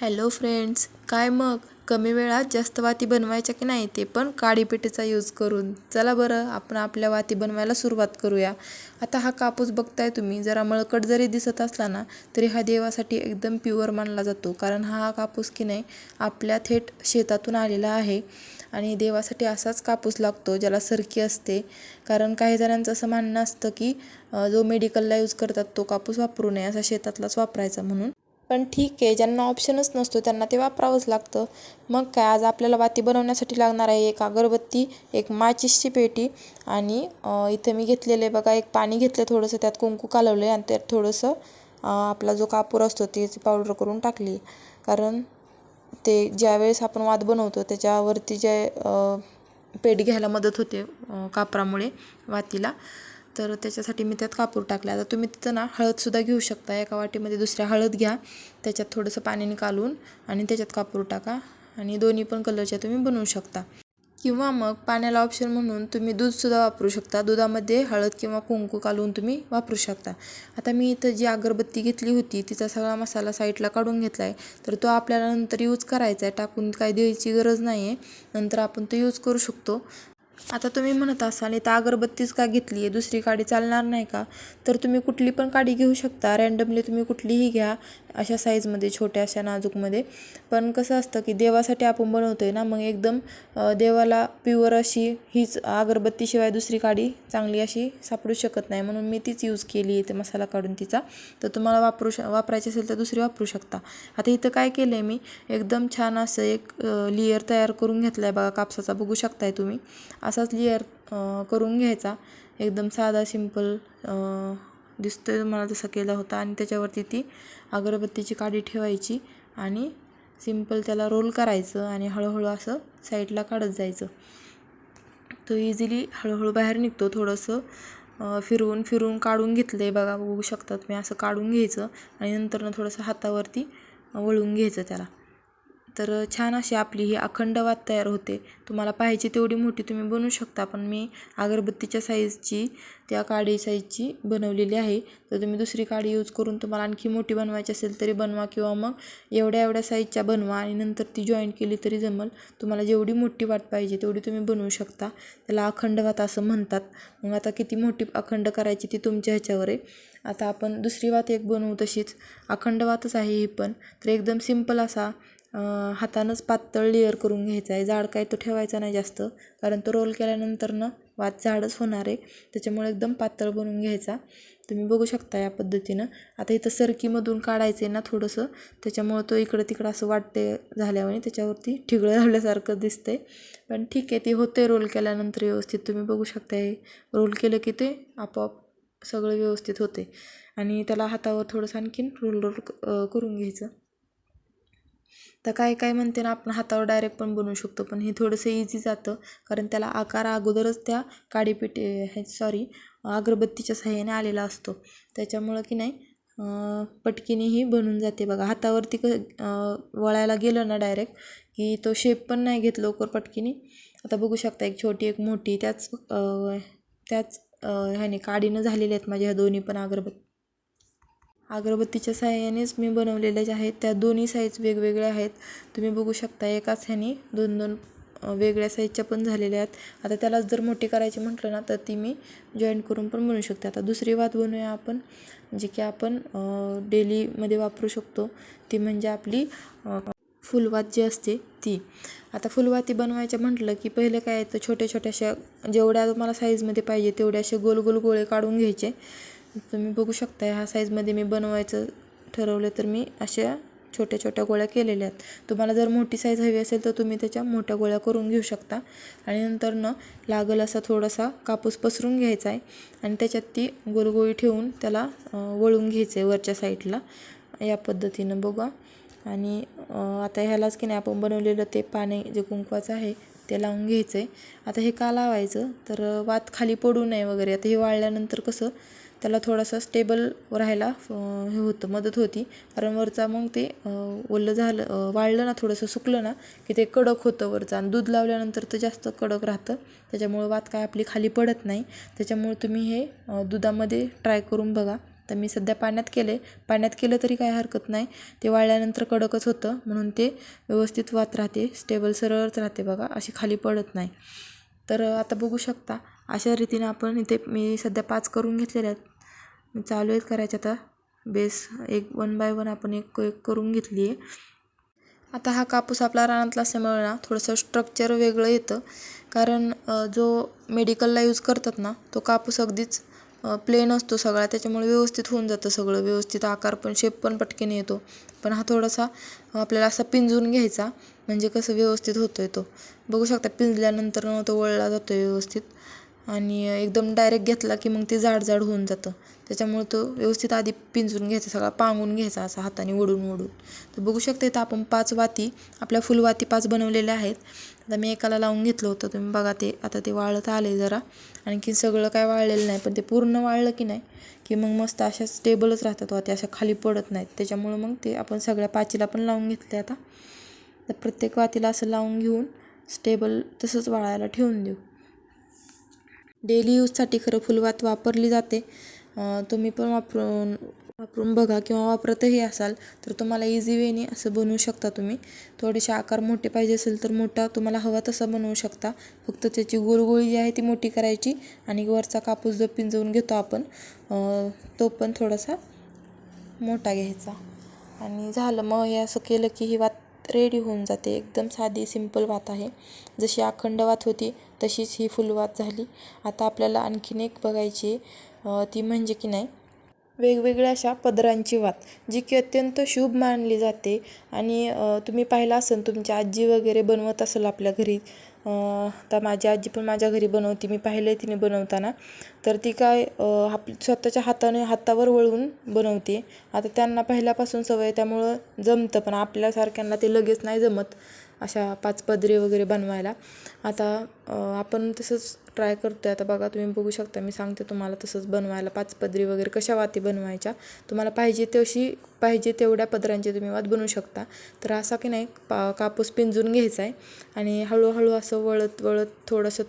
Hello friends, काय मग कमी वेळात जास्त वाती बनवायच्या की नाही, ते पण काडीपेटीचा यूज करून. चला बरं, आपण आपल्या वाती बनवायला सुरुवात करूया. आता हा कापूस बघताय तुम्ही, जरा मळकट जरी दिसत असला ना तरी हा देवासाठी एकदम प्युअर मानला जातो. कारण हा कापूस की नाही आपल्या थेट शेतातून आलेला आहे आणि देवासाठी असाच कापूस लागतो ज्याला सरकी असते. कारण काही जणांचं असं म्हणणं असतं की जो मेडिकलला यूज करतात तो कापूस वापरू नये, असा शेतातलाच वापरायचा म्हणून. पण ठीक आहे, ज्यांना ऑप्शनच नसतो त्यांना ते वापरावंच लागतं. मग काय, आज आपल्याला वाती बनवण्यासाठी लागणार आहे एक अगरबत्ती, एक माचीसची पेटी आणि इथं मी घेतलेलं आहे बघा, एक पाणी घेतलं, थोडंसं त्यात कुंकू कालवलं आहे आणि त्यात थोडंसं आपला जो कापूर असतो त्याची पावडर करून टाकली. कारण ते ज्यावेळेस आपण वात बनवतो त्याच्यावरती जे पेट घ्यायला मदत होते कापरामुळे वातीला, तर त्याच्यासाठी मी त्यात कापूर टाकला. आता तुम्ही तिथं ना हळदसुद्धा घेऊ शकता. एका वाटीमध्ये दुसऱ्या हळद घ्या, त्याच्यात थोडंसं पाण्याने कालवून आणि त्याच्यात कापूर टाका आणि दोन्ही पण कलरच्या तुम्ही बनवू शकता. किंवा मग पाण्याला ऑप्शन म्हणून तुम्ही दूधसुद्धा वापरू शकता. दुधामध्ये हळद किंवा कुंकू कालवून तुम्ही वापरू शकता. आता मी इथं जी अगरबत्ती घेतली होती तिचा सगळा मसाला साईडला काढून घेतला आहे, तर तो आपल्याला नंतर यूज करायचा आहे. टाकून काय द्यायची गरज नाही आहे, नंतर आपण तो यूज करू शकतो. आता तुम्ही म्हणत असाल, इथं अगरबत्तीच का घेतली आहे, दुसरी काडी चालणार नाही का? तर तुम्ही कुठली पण काडी घेऊ शकता. रँडमली तुम्ही कुठलीही घ्या, अशा साईजमध्ये, छोट्या अशा नाजूकमध्ये. पण कसं असतं की देवासाठी आपण बनवतो आहे ना, मग एकदम देवाला प्युअर अशी हीच अगरबत्तीशिवाय दुसरी काडी चांगली अशी सापडू शकत नाही, म्हणून मी तीच यूज केली इथे मसाला काढून तिचा. तर तुम्हाला वापरायची असेल तर दुसरी वापरू शकता. आता इथं काय केलं आहे मी, एकदम छान असं एक लेयर तयार करून घेतला आहे बघा कापसाचा, बघू शकताय तुम्ही. असाच लेयर करून घ्यायचा, एकदम साधा सिंपल दिसतोय मला जसा केला होता. आणि त्याच्यावरती ती अगरबत्तीची काडी ठेवायची आणि सिंपल त्याला रोल करायचं आणि हळूहळू असं साईडला काढत जायचं. तो इझिली हळूहळू बाहेर निघतो. थोडंसं फिरवून फिरवून काढून घेतलं आहे बघा, बघू शकता तुम्ही. असं काढून घ्यायचं आणि नंतर थोडंसं हातावरती वळून घ्यायचं त्याला. तर छान अशी आपली ही अखंड वात तयार होते. तुम्हाला पाहिजे तेवढी मोठी तुम्ही बनवू शकता, पण मी अगरबत्तीच्या साईजची, त्या काडी साईजची बनवलेली आहे. तर तुम्ही दुसरी काडी यूज करून तुम्हाला आणखी मोठी बनवायची असेल तरी बनवा, किंवा मग एवढ्या एवढ्या साईजच्या बनवा आणि नंतर ती जॉईंट केली तरी जमल. तुम्हाला जेवढी मोठी वात पाहिजे तेवढी तुम्ही बनवू शकता. त्याला अखंड वात असं म्हणतात. मग आता किती मोठी अखंड करायची ती तुमच्या ह्याच्यावर आहे. आता आपण दुसरी वात एक बनवू, तशीच अखंड वातच आहे ही पण. तर एकदम सिंपल असा हातानंच पातळ लेअर करून घ्यायचा आहे. जाड काय तो ठेवायचा नाही जास्त, कारण तो रोल केल्यानंतर वात जाडच होणार आहे. त्याच्यामुळे एकदम पातळ बनवून घ्यायचा. तुम्ही बघू शकता या पद्धतीनं. आता इथं सरकीमधून काढायचं आहे ना थोडंसं, त्याच्यामुळं तो इकडं तिकडं असं वाटते झाल्यामुळे, त्याच्यावरती ठिगळं लावल्यासारखं दिसतंय. पण ठीक आहे, ती होते रोल केल्यानंतर व्यवस्थित. तुम्ही बघू शकता, हे रोल केलं की ते आपोआप सगळं व्यवस्थित होते. आणि त्याला हातावर थोडंसं आणखीन रोल रोल करून घ्यायचं. तर काय काय म्हणते ना, आपण हातावर डायरेक्ट पण बनवू शकतो, पण हे थोडंसं इझी जातं. कारण त्याला आकार अगोदरच त्या अगरबत्तीच्या साह्याने आलेला असतो. त्याच्यामुळं की नाही पटकीनेही बनून जाते बघा. हातावरती वळायला गेलं ना डायरेक्ट की तो शेप पण नाही घेत लवकर पटकीने. आता बघू शकता, एक छोटी एक मोठी, त्याच ह्याने काडीनं झालेल्या आहेत माझ्या ह्या दोन्ही पण अगरबत्तीच्या साह्यानेच मी बनवलेल्या आहेत. त्या दोन्ही साईज वेगवेगळ्या आहेत. तुम्ही बघू शकता, एकाच ह्याने दोन दोन वेगळ्या साईजच्या पण झालेल्या आहेत. आता त्याला जर मोठी करायची म्हटलं ना तर ती मी जॉईंट करून पण बनवू शकते. आता दुसरी वात बनवूया आपण, जी की आपण डेलीमध्ये वापरू शकतो. ती म्हणजे आपली फुलवात जी असते ती. आता फुलवाती बनवायच्या म्हटलं की पहिले काय येतं, छोट्या छोट्याशा, जेवढ्या तुम्हाला साईजमध्ये पाहिजे तेवढे असे गोल गोल गोळे काढून घ्यायचे. तुम्ही बघू शकता, ह्या साईजमध्ये मी बनवायचं ठरवलं तर मी अशा छोट्या छोट्या गोळ्या केलेल्या आहेत. तुम्हाला जर मोठी साईज हवी असेल तर तुम्ही त्याच्या मोठ्या गोळ्या करून घेऊ शकता. आणि नंतर लागल असा थोडासा कापूस पसरून घ्यायचा आहे आणि त्याच्यात ती गोलगोळी ठेवून त्याला वळून घ्यायचं आहे वरच्या साईडला, या पद्धतीनं बघा. आणि आता ह्यालाच की नाही आपण बनवलेलं ते पाणी जे कुंकवाचं आहे ते लावून घ्यायचं आहे. आता हे का लावायचं, तर वात खाली पडू नये वगैरे. आता हे वाळल्यानंतर कसं त्याला थोडासा स्टेबल राहायला हे होतं, मदत होती. कारण वरचा मग ते ओलं झालं, वाळलं ना, थोडंसं सुकलं ना की ते कडक होतं वरचं, आणि दूध लावल्यानंतर तर जास्त कडक राहतं. त्याच्यामुळे वात काय आपली खाली पडत नाही. त्याच्यामुळे तुम्ही हे दुधामध्ये ट्राय करून बघा, तर मी सध्या पाण्यात केलं तरी काय हरकत नाही, ते वाळल्यानंतर कडकच होतं, म्हणून ते व्यवस्थित वात राहते, स्टेबल सरळच राहते बघा, अशी खाली पडत नाही. तर आता बघू शकता अशा रीतीने आपण इथे मी सध्या 5 करून घेतलेल्या आहेत, चालू आहेत करायचे. आता बेस एक 1 बाय 1 आपण एक करून घेतली आहे. आता हा कापूस आपला रानातला असल्यामुळे ना थोडंसं स्ट्रक्चर वेगळं येतं, कारण जो मेडिकलला यूज करतात ना तो कापूस अगदीच प्लेन असतो सगळा, त्याच्यामुळे व्यवस्थित होऊन जातं सगळं व्यवस्थित, आकार पण शेप पण पटकन येतो. पण हा थोडासा आपल्याला असा पिंजून घ्यायचा, म्हणजे कसं व्यवस्थित होतोय तो. बघू शकता पिंजल्यानंतर तो वळला जातो व्यवस्थित, आणि एकदम डायरेक्ट घेतला की मग ते जाड होऊन जातं. त्याच्यामुळे तो व्यवस्थित आधी पिंजून घ्यायचा, सगळा पांगून घ्यायचा असा हाताने वडून. तर बघू शकता इथं आपण 5 वाती, आपल्या फुलवाती 5 बनवलेल्या आहेत. आता मी एकाला लावून घेतलं होतं, तुम्ही बघा ते आता ते वाळत आले जरा, आणखी सगळं काय वाळलेलं नाही, पण ते पूर्ण वाळलं की नाही की मग मस्त अशा स्टेबलच राहतात वाती, अशा खाली पडत नाहीत. त्याच्यामुळं मग ते आपण सगळ्या 5ला पण लावून घेतले. आता तर प्रत्येक वातीला असं लावून घेऊन स्टेबल तसंच वाळायला ठेवून देऊ. डेली यूजसाठी खरं फुलवात वापरली जाते. तुम्ही पण वापरून बघा, किंवा वापरतही असाल तर तुम्हाला इझी वेने असं बनवू शकता तुम्ही. थोडेसे आकार मोठे पाहिजे असेल तर मोठा तुम्हाला हवा तसा बनवू शकता. फक्त त्याची गुळगुळी जी आहे ती मोठी करायची, आणि वरचा कापूस जो पिंजवून घेतो आपण तो पण थोडासा मोठा घ्यायचा, आणि झालं. मग हे असं केलं की ही वात रेडी होऊन जाते. एकदम साधी सिंपल वात आहे, जशी अखंड वात होती तशीच ही फुलवात झाली. आता आपल्याला आणखीन एक बघायची, ती म्हणजे की नाही वेगवेगळ्या अशा पदरांची वात, जी की अत्यंत शुभ मानली जाते. आणि तुम्ही पाहिलं असेल, तुमची आजी वगैरे बनवत असेल आपल्या घरी. आता माझी आजी पण माझ्या घरी बनवते, मी पाहिलं आहे तिने बनवताना. तर ती काय स्वतःच्या हातावर वळवून बनवते. आता त्यांना पहिल्यापासून सवय, त्यामुळं जमतं, पण आपल्यासारख्यांना ते लगेच नाही जमत अशा 5 पदरी वगैरे बनवायला. आता आपण तसंच ट्राय करतो आहे. आता बघा, तुम्ही बघू शकता, मी सांगते तुम्हाला तसंच बनवायला 5 पदरी वगैरे कशा वाती बनवायच्या. तुम्हाला पाहिजे तेवढ्या पदरांची तुम्ही वात बनवू शकता. तर असा की नाही कापूस पिंजून घ्यायचा आहे, आणि हळूहळू असं वळत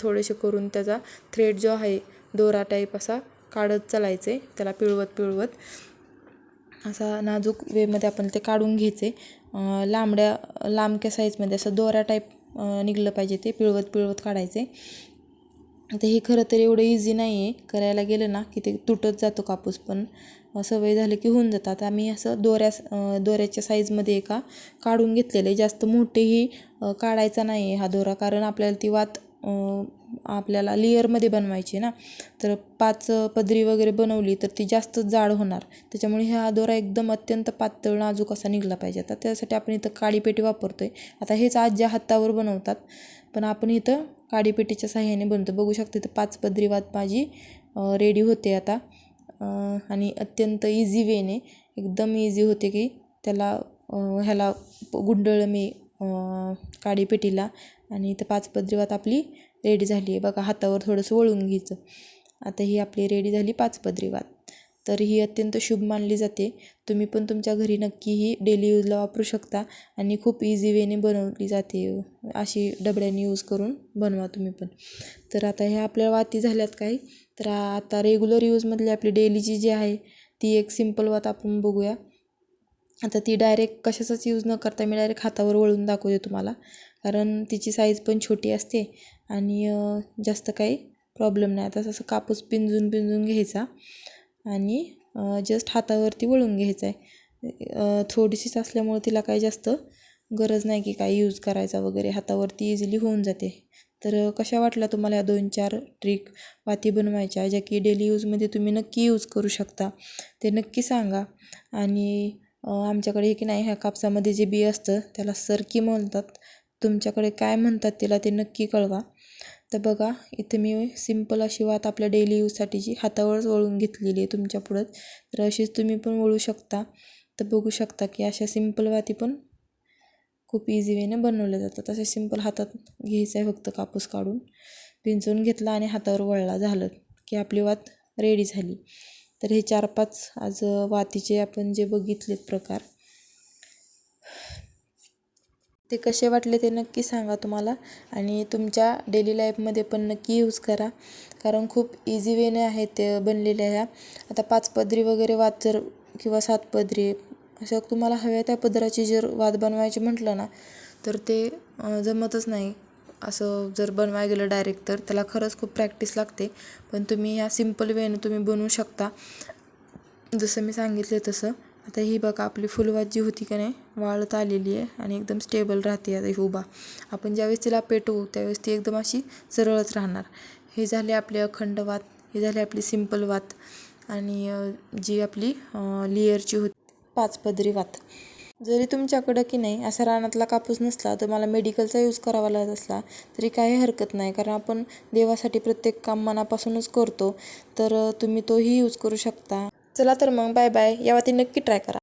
थोडेसे करून त्याचा थ्रेड जो आहे दोरा टाईप असा काढत चालायचं आहे, त्याला पिळवत असा नाजूक वेमध्ये आपण ते काढून घ्यायचे. लांबक्या साईजमध्ये असं दोरा टाईप निघलं पाहिजे, ते पिळवत काढायचे. आता हे खरं तर एवढं इझी नाही आहे, करायला गेलं ना की ते तुटत जातो कापूस, पण सवय झाली की होऊन जातात. आता आम्ही असं दोऱ्याच्या साईजमध्ये एका काढून घेतलेलं आहे. जास्त मोठेही काढायचा नाही आहे हा दोरा, कारण आपल्याला ती वात आपल्याला लेअरमध्ये बनवायची ना, तर 5 पदरी वगैरे बनवली तर ती जास्त जाड होणार. त्याच्यामुळे हा दोरा एकदम अत्यंत पातळ नाजूक असा निघला पाहिजे. आता त्यासाठी आपण इथं काडीपेटी वापरतो आहे. आता हेच आज्या हातावर बनवतात, पण आपण इथं काडीपेटीच्या साह्याने बनवतो. बघू शकतो इथं 5 पदरी वात माझी रेडी होते आता, आणि अत्यंत इझी वेने, एकदम इझी होते की त्याला ह्याला गुंडळलं मी काडीपेटीला, आणि इथं 5 पदरी वात आपली रेडी झाली आहे. बघा, हातावर थोडंसं वळून घ्यायचं. आता ही आपली रेडी झाली 5 पदरी वात. तर ही अत्यंत शुभ मानली जाते. तुम्ही पण तुमच्या घरी नक्की ही डेली यूजला वापरू शकता, आणि खूप इझी वेने बनवली जाते. अशी डबड्यांनी यूज करून बनवा तुम्ही पण. तर आता ह्या आपल्या वाती झाल्यात काही. तर आता रेग्युलर यूजमधली आपली डेलीची जी आहे ती एक सिंपल वात आपण बघूया. आता ती डायरेक्ट कशाचाच यूज न करता मी डायरेक्ट हातावर वळून दाखवते तुम्हाला, कारण तिची साईज पण छोटी असते, आणि जास्त काही प्रॉब्लेम नाही. आता तसं कापूस पिंजून घ्यायचा, आणि जस्ट हातावरती वळून घ्यायचा आहे. थोडीशीच असल्यामुळे तिला काही जास्त गरज नाही की काही यूज करायचा वगैरे, हातावरती इझिली होऊन जाते. तर कशा वाटल्या तुम्हाला या 2-4 ट्रिक वाती बनवायच्या, ज्या की डेली यूजमध्ये तुम्ही नक्की यूज करू शकता, ते नक्की सांगा. आणि आमच्याकडे हे की नाही, ह्या कापसामध्ये जे बी असतं त्याला सरकी म्हणतात, तुमच्याकडे काय म्हणतात तिला ते नक्की कळवा. तर बघा, इथे मी सिंपल अशी वात आपल्या डेली यूजसाठीची हातावरच वळून घेतलेली आहे तुमच्या पुढं. तर अशीच तुम्ही पण वळू शकता. तर बघू शकता की अशा सिंपल वाती पण खूप इझी वेने बनवल्या जातात. असे सिंपल हातात घ्यायचं आहे, फक्त कापूस काढून पिंजून घेतला आणि हातावर वळला, झालं की आपली वात रेडी झाली. तर हे 4-5 आज वातीचे आपण जे बघितलेत प्रकार. ते कसे वाटले ते नक्की सांगा तुम्हाला, आणि तुमच्या डेली लाईफमध्ये पण नक्की यूज करा, कारण खूप इझी वेने आहेत ते बनलेल्या ह्या. आता 5 पदरी वगैरे वात जर किंवा 7 पदरी अशा तुम्हाला हव्या त्या पदराची जर वात बनवायची म्हटलं ना, तर ते जमतच नाही. असं जर बनवायला गेलं डायरेक्ट तर त्याला खरंच खूप प्रॅक्टिस लागते. पण तुम्ही ह्या सिम्पल वेने तुम्ही बनवू शकता, जसं मी सांगितले तसं. आता ही बघा आपली फुलवात जी होती का नाही, वाळत आलेली आहे आणि एकदम स्टेबल राहते. आता ही उभा आपण ज्यावेळेस तिला पेटवू त्यावेळेस ती एकदम अशी सरळच राहणार. हे झाले आपले अखंड वात, हे झाले आपली सिम्पल वात, आणि जी आपली लेअरची होती 5 पदरी वात. जरी तुमच्याकडं की नाही असा रानातला कापूस नसला, तुम्हाला मेडिकलचा यूज करावा लागत असला तरी काही हरकत नाही, कारण आपण देवासाठी प्रत्येक काम मनापासूनच करतो. तर तुम्ही तोही यूज करू शकता. चला तर मग बाय बाय. या वाती नक्की ट्राय करा.